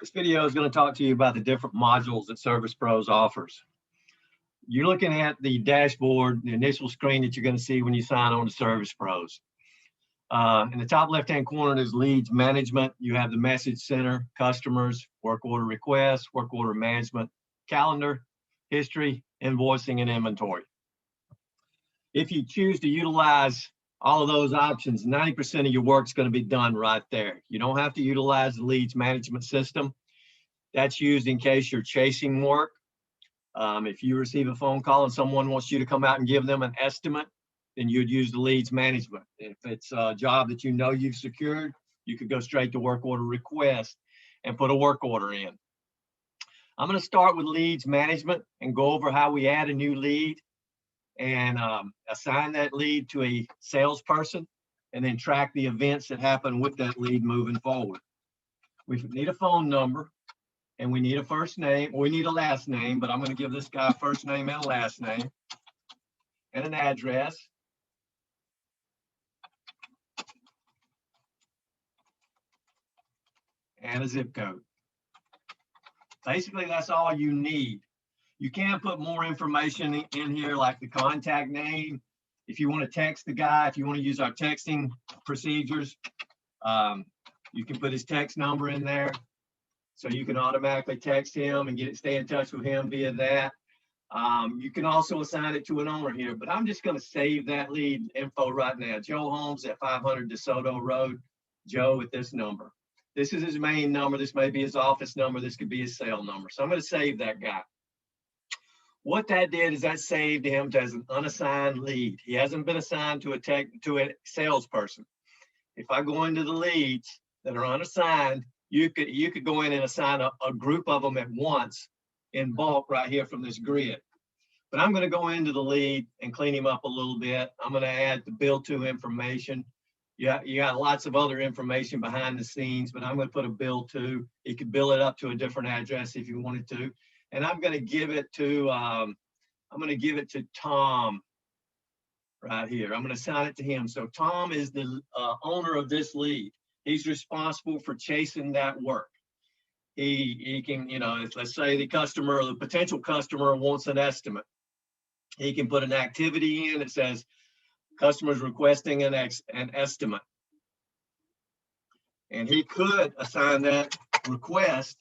This video is going to talk to you about the different modules that Service Proz offers. You're looking at the dashboard, the initial screen that you're going to see when you sign on to Service Proz. In the top left-hand corner, there's leads management. You have the message center, customers, work order requests, work order management, calendar, history, invoicing, and inventory. If you choose to utilize all of those options, 90% of your work is going to be done right there. You don't have to utilize the leads management system. That's used in case you're chasing work. If you receive a phone call and someone wants you to come out and give them an estimate, then you'd use the leads management. If it's a job that you know you've secured, you could go straight to work order request and put a work order in. I'm going to start with leads management and go over how we add a new lead and assign that lead to a salesperson and then track the events that happen with that lead moving forward. We need a phone number and we need a first name, or we need a last name, but I'm going to give this guy a first name and a last name and an address. And a zip code. Basically, that's all you need. You can put more information in here, like the contact name. If you want to text the guy, if you want to use our texting procedures, you can put his text number in there. So you can automatically text him and stay in touch with him via that. You can also assign it to an owner here, but I'm just going to save that lead info right now. Joe Holmes at 500 DeSoto Road. Joe at this number. This is his main number. This may be his office number. This could be his cell number. So I'm going to save that guy. What that did is that saved him as an unassigned lead. He hasn't been assigned to a salesperson. If I go into the leads that are unassigned, you could go in and assign a group of them at once in bulk right here from this grid. But I'm going to go into the lead and clean him up a little bit. I'm going to add the bill to information. You got lots of other information behind the scenes, but I'm going to put a bill to. You could bill it up to a different address if you wanted to. And I'm going to give it to Tom right here. I'm going to assign it to him. So Tom is the owner of this lead. He's responsible for chasing that work. He can, let's say the customer or the potential customer wants an estimate. He can put an activity in that says customers requesting an estimate. And he could assign that request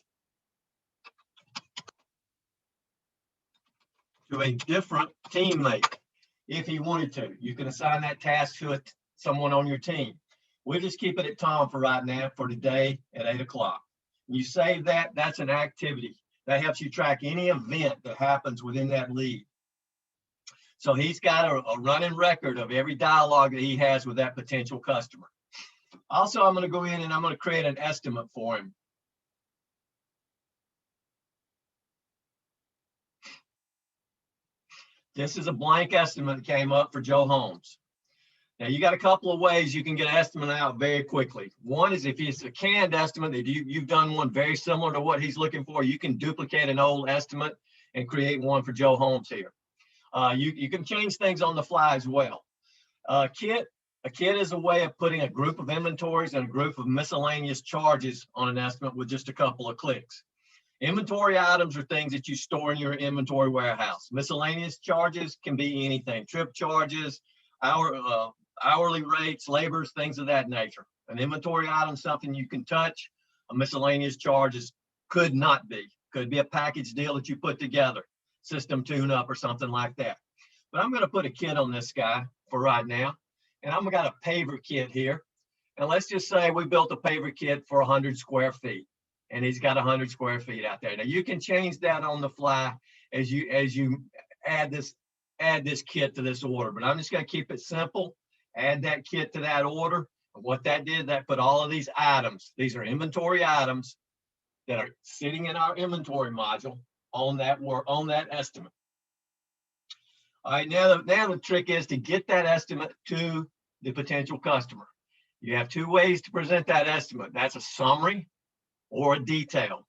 to a different teammate if he wanted to. You can assign that task to someone on your team. We'll just keep it at Tom for right now for today at 8 o'clock. You save that, that's an activity. That helps you track any event that happens within that lead. So he's got a running record of every dialogue that he has with that potential customer. Also, I'm going to go in and I'm going to create an estimate for him. This is a blank estimate that came up for Joe Holmes. Now, you got a couple of ways you can get an estimate out very quickly. One is if it's a canned estimate that you've done one very similar to what he's looking for, you can duplicate an old estimate and create one for Joe Holmes here. You can change things on the fly as well. A kit is a way of putting a group of inventories and a group of miscellaneous charges on an estimate with just a couple of clicks. Inventory items are things that you store in your inventory warehouse. Miscellaneous charges can be anything, trip charges, hourly rates, labors, things of that nature. An inventory item, something you can touch. A miscellaneous charges could not be. Could be a package deal that you put together, system tune-up or something like that. But I'm going to put a kit on this guy for right now. And I've got a paver kit here. And let's just say we built a paver kit for 100 square feet. And he's got 100 square feet out there. Now you can change that on the fly as you add this kit to this order. But I'm just going to keep it simple. Add that kit to that order. And what that did, that put all of these items, these are inventory items that are sitting in our inventory module on that estimate. All right, now the trick is to get that estimate to the potential customer. You have two ways to present that estimate. That's a summary or a detail.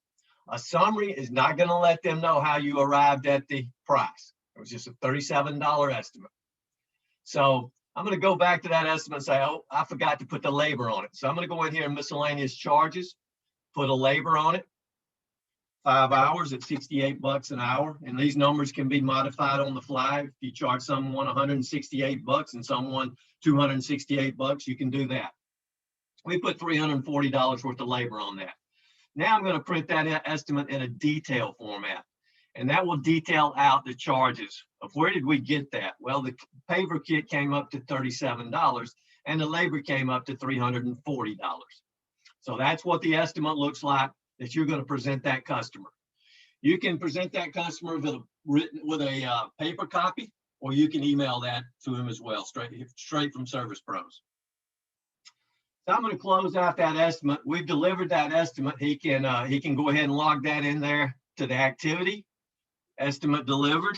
A summary is not going to let them know how you arrived at the price. It was just a $37 estimate. So I'm going to go back to that estimate and say, oh, I forgot to put the labor on it. So I'm going to go in here in miscellaneous charges, put a labor on it. 5 hours at 68 bucks an hour. And these numbers can be modified on the fly. If you charge someone 168 bucks and someone 268 bucks, you can do that. We put $340 worth of labor on that. Now I'm going to print that estimate in a detail format, and that will detail out the charges of where did we get that? Well, the paver kit came up to $37 and the labor came up to $340. So that's what the estimate looks like that you're going to present that customer. You can present that customer with a paper copy, or you can email that to him as well, straight from Service Proz. So I'm going to close out that estimate. We've delivered that estimate. He can go ahead and log that in there to the activity. Estimate delivered.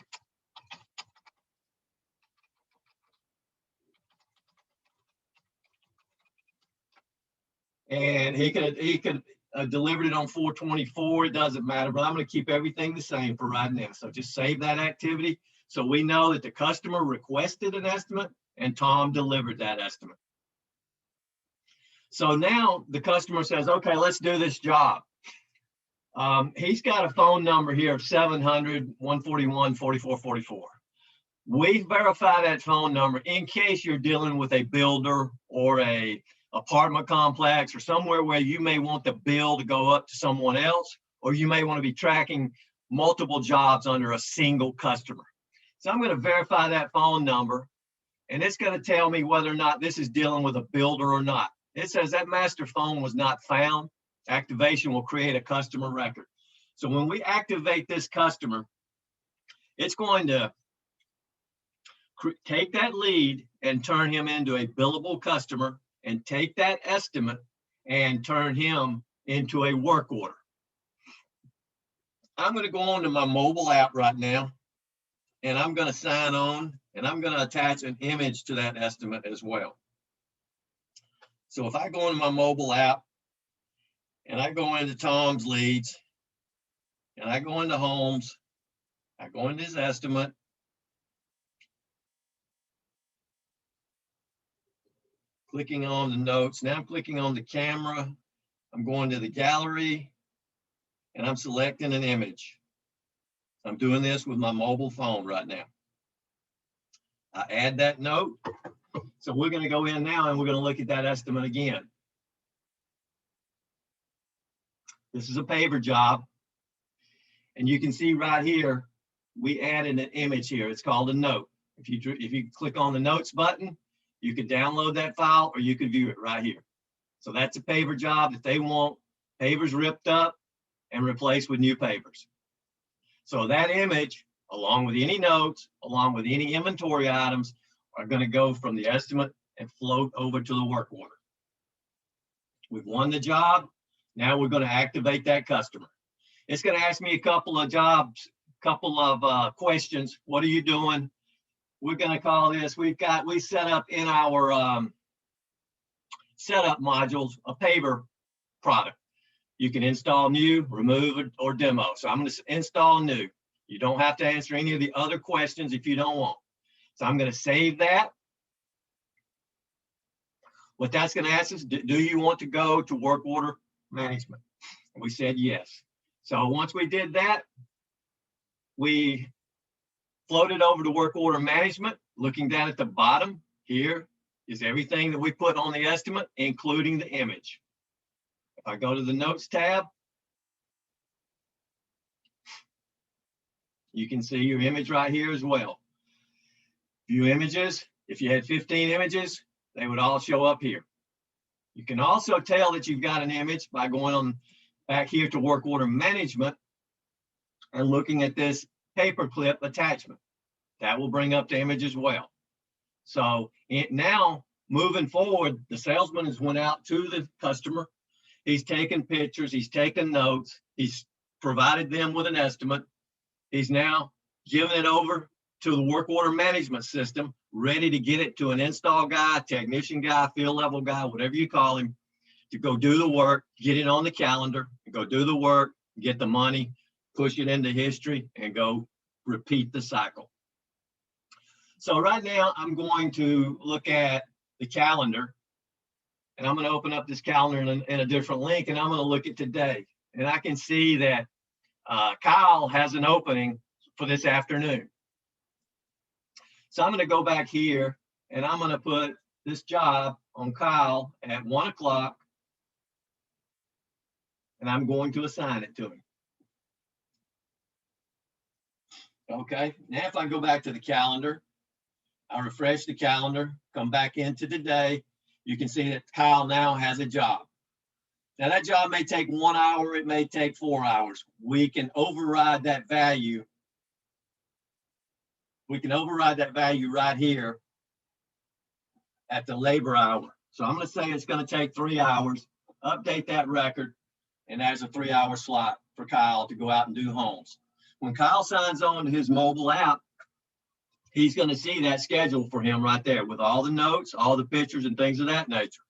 And he could delivered it on 4/24. It doesn't matter, but I'm going to keep everything the same for right now. So just save that activity so we know that the customer requested an estimate and Tom delivered that estimate. So now the customer says, okay, let's do this job. He's got a phone number here of 700-141-4444. We verify that phone number in case you're dealing with a builder or a apartment complex or somewhere where you may want the bill to go up to someone else, or you may want to be tracking multiple jobs under a single customer. So I'm going to verify that phone number, and it's going to tell me whether or not this is dealing with a builder or not. It says that master phone was not found. Activation will create a customer record. So when we activate this customer, it's going to take that lead and turn him into a billable customer, and take that estimate and turn him into a work order. I'm going to go on to my mobile app right now, and I'm going to sign on, and I'm going to attach an image to that estimate as well. So if I go into my mobile app and I go into Tom's leads and I go into homes, I go into his estimate, clicking on the notes. Now I'm clicking on the camera. I'm going to the gallery and I'm selecting an image. I'm doing this with my mobile phone right now. I add that note. So we're going to go in now and we're going to look at that estimate again. This is a paver job. And you can see right here, we added an image here. It's called a note. If you click on the notes button, you could download that file or you could view it right here. So that's a paver job that they want pavers ripped up and replaced with new pavers. So that image, along with any notes, along with any inventory items, are going to go from the estimate and float over to the work order. We've won the job. Now we're going to activate that customer. It's going to ask me a couple of questions. What are you doing? We're going to call this, we set up in our setup modules a paver product. You can install new, remove, or demo. So I'm going to install new. You don't have to answer any of the other questions if you don't want. So I'm going to save that. What that's going to ask us, do you want to go to work order management? And we said yes. So once we did that, we floated over to work order management. Looking down at the bottom, here is everything that we put on the estimate, including the image. If I go to the notes tab, you can see your image right here as well. View images. If you had 15 images, they would all show up here. You can also tell that you've got an image by going on back here to work order management and looking at this paperclip attachment. That will bring up the image as well. So now moving forward, the salesman has went out to the customer. He's taken pictures, he's taken notes, he's provided them with an estimate. He's now given it over to the work order management system, ready to get it to an install guy, technician guy, field level guy, whatever you call him, to go do the work, get it on the calendar, go do the work, get the money, push it into history, and go repeat the cycle. So right now I'm going to look at the calendar, and I'm going to open up this calendar in a different link, and I'm going to look at today. And I can see that Kyle has an opening for this afternoon. So I'm going to go back here and I'm going to put this job on Kyle at 1 o'clock, and I'm going to assign it to him. Okay, now if I go back to the calendar, I refresh the calendar, come back into today, you can see that Kyle now has a job. Now that job may take 1 hour, it may take 4 hours. We can override that value. We can override that value right here at the labor hour. So I'm going to say it's going to take 3 hours, update that record, and there's a 3 hour slot for Kyle to go out and do homes. When Kyle signs on to his mobile app, he's going to see that schedule for him right there with all the notes, all the pictures and things of that nature.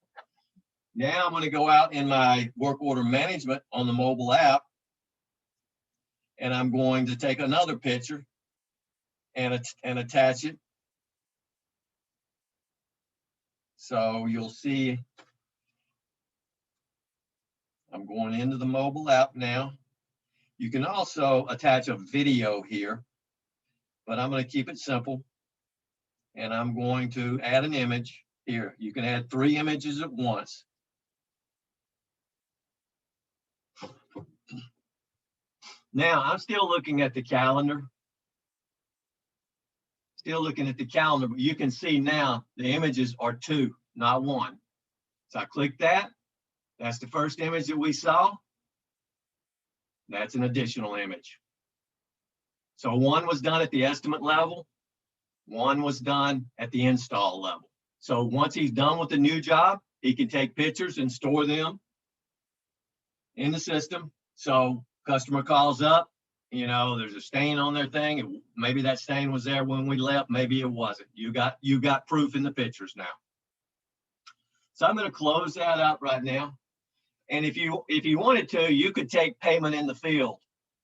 Now I'm going to go out in my work order management on the mobile app, and I'm going to take another picture and attach it. So you'll see I'm going into the mobile app now. You can also attach a video here, but I'm going to keep it simple. And I'm going to add an image here. You can add 3 images at once. Now I'm still looking at the calendar. Still looking at the calendar, but you can see now the images are 2, not 1. So I click that. That's the first image that we saw. That's an additional image. So 1 was done at the estimate level. 1 was done at the install level. So once he's done with the new job, he can take pictures and store them in the system. So customer calls up, you know, there's a stain on their thing. And maybe that stain was there when we left. Maybe it wasn't. You got proof in the pictures now. So I'm going to close that up right now. And if you wanted to, you could take payment in the field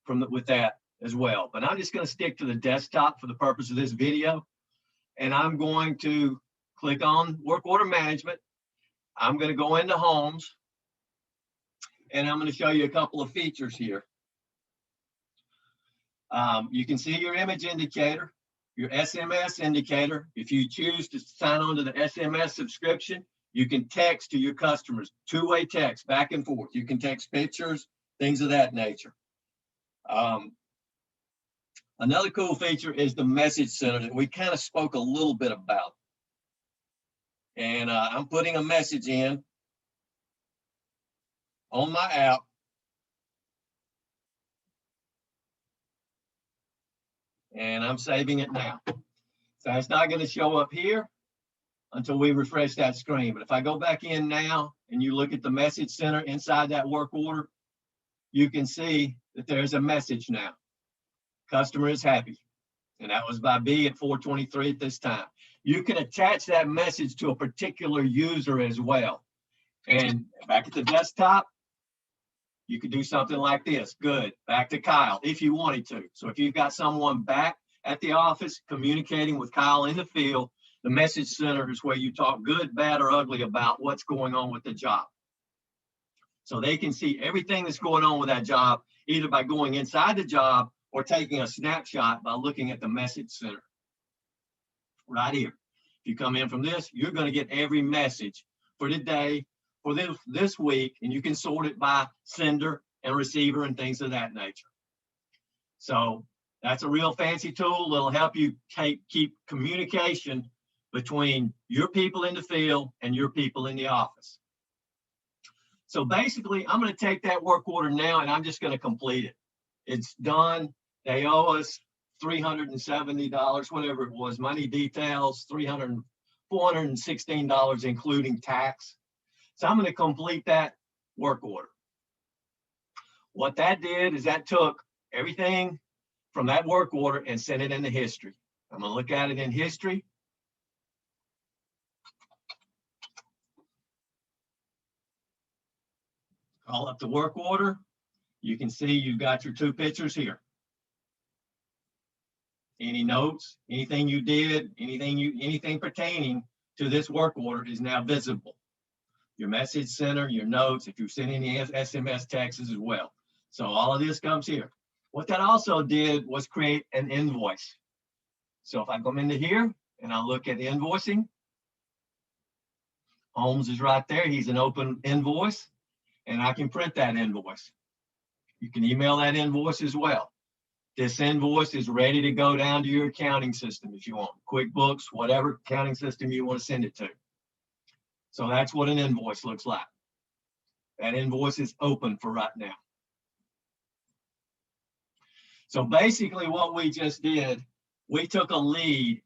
with that as well. But I'm just going to stick to the desktop for the purpose of this video. And I'm going to click on work order management. I'm going to go into homes. And I'm going to show you a couple of features here. You can see your image indicator, your SMS indicator. If you choose to sign on to the SMS subscription, you can text to your customers, 2-way text back and forth. You can text pictures, things of that nature. Another cool feature is the message center that we kind of spoke a little bit about. And I'm putting a message in on my app. And I'm saving it now. So it's not going to show up here until we refresh that screen. But if I go back in now and you look at the message center inside that work order, you can see that there's a message now. Customer is happy. And that was by B at 4:23 at this time. You can attach that message to a particular user as well. And back at the desktop, you could do something like this. Good. Back to Kyle if you wanted to. So if you've got someone back at the office communicating with Kyle in the field, the message center is where you talk good, bad, or ugly about what's going on with the job. So they can see everything that's going on with that job, either by going inside the job or taking a snapshot by looking at the message center right here. If you come in from this, you're going to get every message for the day, for this week, and you can sort it by sender and receiver and things of that nature. So that's a real fancy tool that'll help you keep communication between your people in the field and your people in the office. So basically, I'm going to take that work order now and I'm just going to complete it. It's done. They owe us $370, whatever it was, money details, $416, including tax. So I'm going to complete that work order. What that did is that took everything from that work order and sent it into history. I'm going to look at it in history. Call up the work order. You can see you've got your 2 pictures here. Any notes, anything you did, anything pertaining to this work order is now visible. Your message center, your notes, if you send any SMS texts as well. So all of this comes here. What that also did was create an invoice. So if I come into here and I look at invoicing, Holmes is right there. He's an open invoice, and I can print that invoice. You can email that invoice as well. This invoice is ready to go down to your accounting system if you want, QuickBooks, whatever accounting system you want to send it to. So that's what an invoice looks like. That invoice is open for right now. So basically what we just did, we took a lead,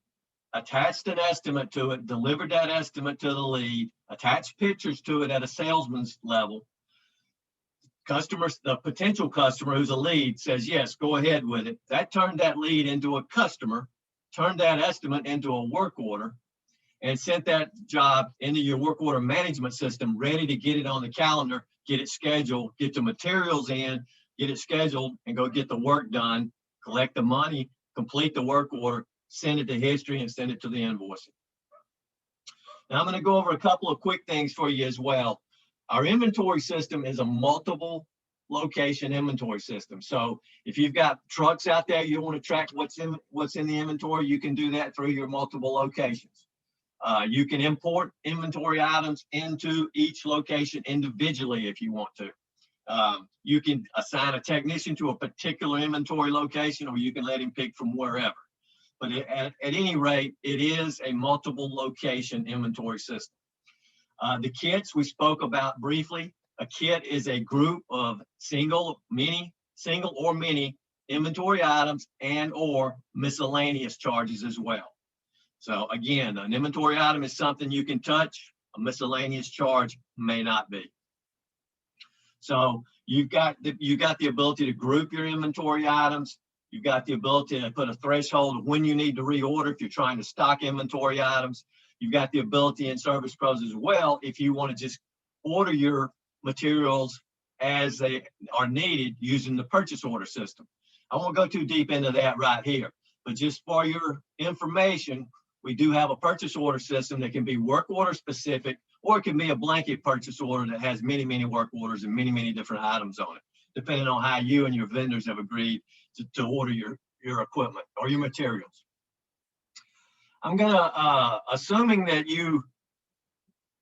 attached an estimate to it, delivered that estimate to the lead, attached pictures to it at a salesman's level. Customers, the potential customer who's a lead says, yes, go ahead with it. That turned that lead into a customer, turned that estimate into a work order, and sent that job into your work order management system, ready to get it on the calendar, get it scheduled, get the materials in, get it scheduled, and go get the work done, collect the money, complete the work order, send it to history, and send it to the invoicing. Now I'm going to go over a couple of quick things for you as well. Our inventory system is a multiple location inventory system. So if you've got trucks out there, you want to track what's in the inventory, you can do that through your multiple locations. You can import inventory items into each location individually if you want to. You can assign a technician to a particular inventory location, or you can let him pick from wherever. But at any rate, it is a multiple location inventory system. The kits we spoke about briefly. A kit is a group of single or many inventory items and or miscellaneous charges as well. So again, an inventory item is something you can touch. A miscellaneous charge may not be. So you've got the ability to group your inventory items. You've got the ability to put a threshold of when you need to reorder if you're trying to stock inventory items. You've got the ability in Service Pros as well if you want to just order your materials as they are needed using the purchase order system. I won't go too deep into that right here, but just for your information, we do have a purchase order system that can be work order specific, or it can be a blanket purchase order that has many, many work orders and many, many different items on it, depending on how you and your vendors have agreed to order your equipment or your materials. I'm gonna, assuming that you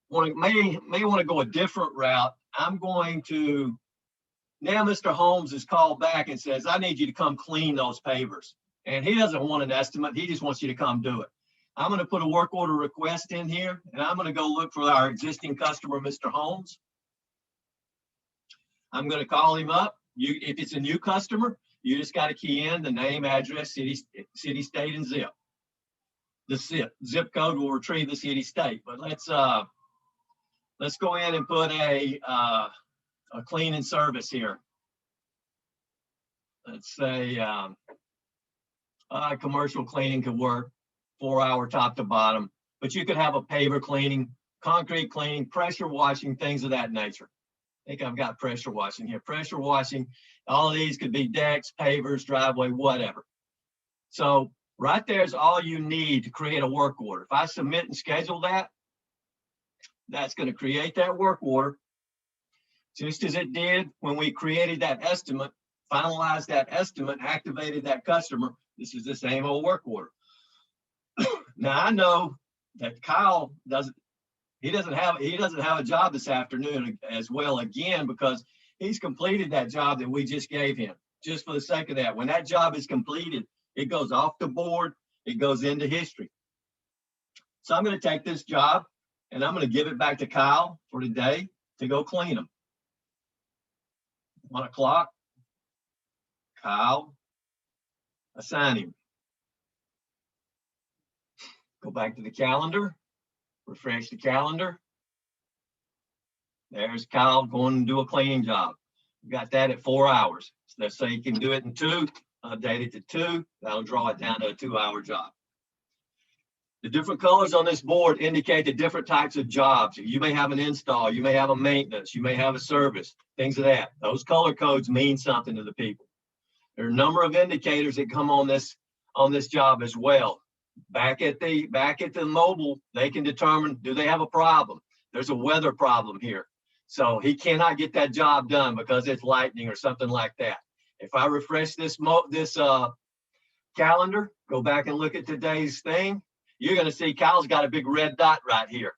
may want to go a different route, I'm going to, now Mr. Holmes is called back and says, I need you to come clean those pavers. And he doesn't want an estimate, he just wants you to come do it. I'm gonna put a work order request in here, and I'm gonna go look for our existing customer, Mr. Holmes. I'm gonna call him up. If it's a new customer, you just gotta key in the name, address, city, state, and zip. The zip code will retrieve the city, state. But let's go in and put a cleaning service here. Let's say commercial cleaning could work, 4-hour top to bottom, but you could have a paver cleaning, concrete cleaning, pressure washing, things of that nature. I think I've got pressure washing here. Pressure washing, all of these could be decks, pavers, driveway, whatever. So right there is all you need to create a work order. If I submit and schedule that, that's going to create that work order, just as it did when we created that estimate, finalized that estimate, activated that customer. This is the same old work order. Now I know that Kyle doesn't have a job this afternoon as well, again, because he's completed that job that we just gave him. Just for the sake of that, when that job is completed, it goes off the board, it goes into history. So I'm going to take this job and I'm going to give it back to Kyle for today to go clean them. 1 o'clock, Kyle, assign him. Go back to the calendar, refresh the calendar. There's Kyle going to do a cleaning job. We got that at 4 hours. So let's say you can do it in 2, update it to 2. That'll draw it down to a 2-hour job. The different colors on this board indicate the different types of jobs. You may have an install, you may have a maintenance, you may have a service, things of that. Those color codes mean something to the people. There are a number of indicators that come on this job as well. Back at the mobile, they can determine, do they have a problem? There's a weather problem here. So he cannot get that job done because it's lightning or something like that. If I refresh this calendar, go back and look at today's thing, you're going to see Kyle's got a big red dot right here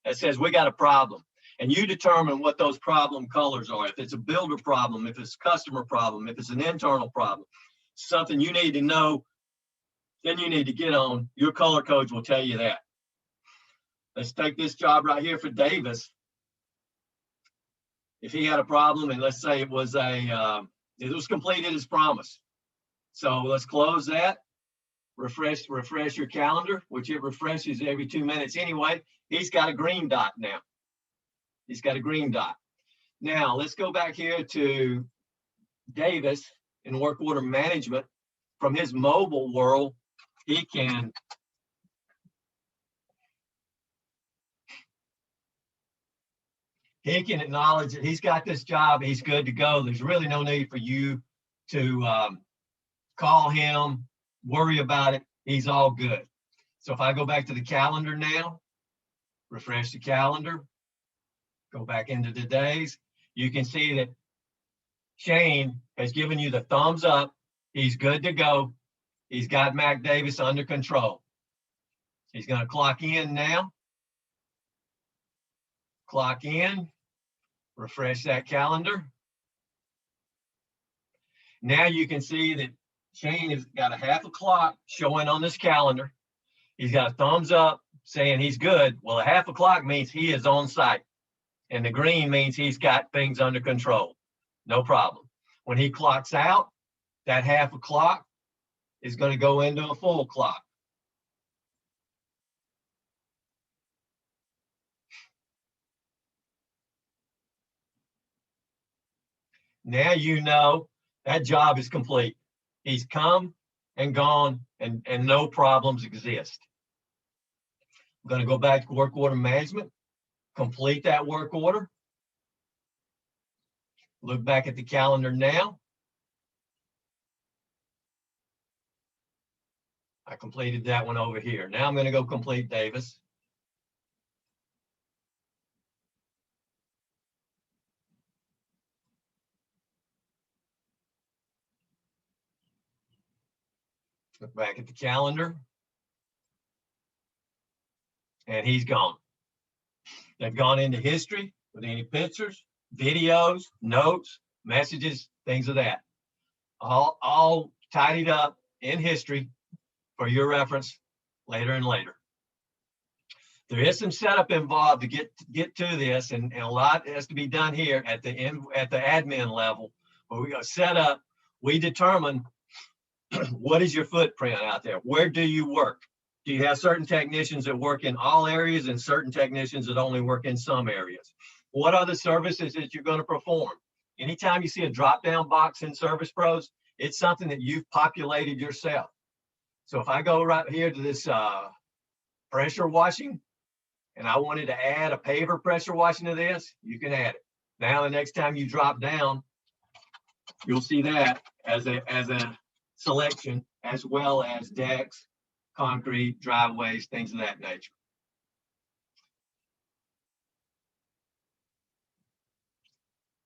that says we got a problem. And you determine what those problem colors are. If it's a builder problem, if it's a customer problem, if it's an internal problem, something you need to know, then you need to get on. Your color codes will tell you that. Let's take this job right here for Davis. If he had a problem, and let's say it was completed as promised. So let's close that. Refresh your calendar, which it refreshes every 2 minutes anyway. He's got a green dot now. He's got a green dot. Now let's go back here to Davis in work order management. From his mobile world, he can acknowledge that he's got this job. He's good to go. There's really no need for you to call him, worry about it. He's all good. So if I go back to the calendar now, refresh the calendar, go back into the days, you can see that Shane has given you the thumbs up. He's good to go. He's got Mac Davis under control. He's going to clock in now. Clock in. Refresh that calendar. Now you can see that Shane has got a half a clock showing on this calendar. He's got a thumbs up saying he's good. Well, a half a clock means he is on site. And the green means he's got things under control. No problem. When he clocks out, that half a clock is going to go into a full clock. Now you know that job is complete. He's come and gone, and no problems exist. I'm going to go back to work order management, complete that work order. Look back at the calendar now. I completed that one over here. Now I'm going to go complete Davis. Look back at the calendar. And he's gone. They've gone into history with any pictures, videos, notes, messages, things of that. All tidied up in history for your reference later and later. There is some setup involved to get to this, and a lot has to be done here at the admin level. Where we go set up, we determine what is your footprint out there? Where do you work? Do you have certain technicians that work in all areas and certain technicians that only work in some areas? What are the services that you're going to perform? Anytime you see a drop-down box in Service Pros, it's something that you've populated yourself. So if I go right here to this pressure washing, and I wanted to add a paver pressure washing to this, you can add it. Now, the next time you drop down, you'll see that as a selection, as well as decks, concrete, driveways, things of that nature.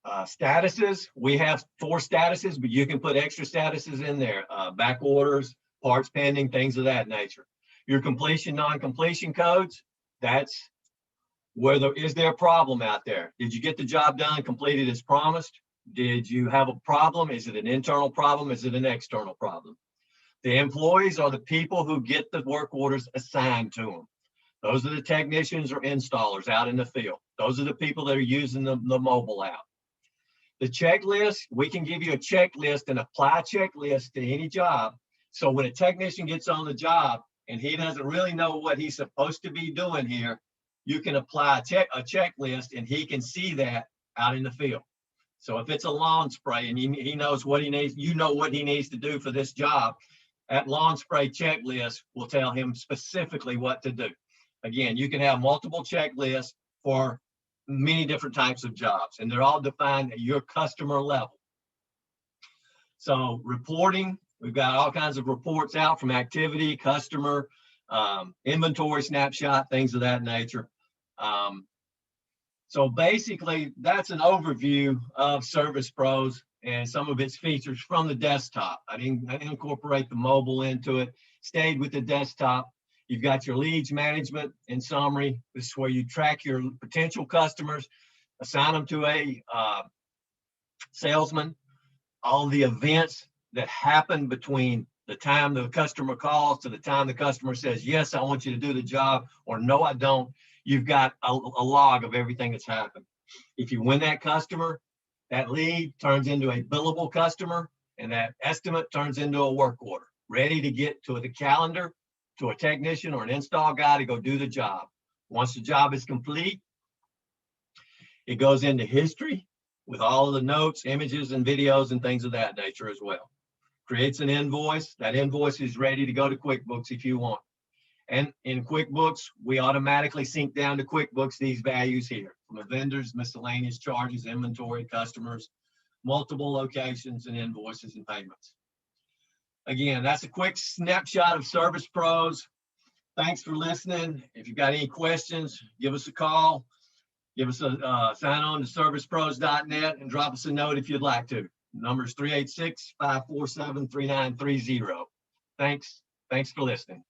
Statuses, we have 4 statuses, but you can put extra statuses in there, back orders, parts pending, things of that nature. Your completion, non-completion codes, that's where is there a problem out there? Did you get the job done, completed as promised? Did you have a problem? Is it an internal problem? Is it an external problem? The employees are the people who get the work orders assigned to them. Those are the technicians or installers out in the field. Those are the people that are using the mobile app. The checklist, we can give you a checklist and apply a checklist to any job. So when a technician gets on the job and he doesn't really know what he's supposed to be doing here, you can apply a checklist and he can see that out in the field. So if it's a lawn spray and he knows what he needs, you know what he needs to do for this job, that lawn spray checklist will tell him specifically what to do. Again, you can have multiple checklists for many different types of jobs, and they're all defined at your customer level. So reporting, we've got all kinds of reports out from activity, customer, inventory snapshot, things of that nature. So basically, that's an overview of Service Pros and some of its features from the desktop. I didn't incorporate the mobile into it, stayed with the desktop. You've got your leads management and summary. This is where you track your potential customers, assign them to a salesman, all the events that happen between the time the customer calls to the time the customer says, yes, I want you to do the job, or no, I don't. You've got a log of everything that's happened. If you win that customer, that lead turns into a billable customer, and that estimate turns into a work order, ready to get to the calendar, to a technician or an install guy to go do the job. Once the job is complete, it goes into history with all of the notes, images, and videos and things of that nature as well. Creates an invoice. That invoice is ready to go to QuickBooks if you want. And in QuickBooks, we automatically sync down to QuickBooks these values here, from the vendors, miscellaneous charges, inventory, customers, multiple locations, and invoices and payments. Again, that's a quick snapshot of Service Pros. Thanks for listening. If you've got any questions, give us a call. Give us a sign on to servicepros.net and drop us a note if you'd like to. Number is 386-547-3930. Thanks for listening.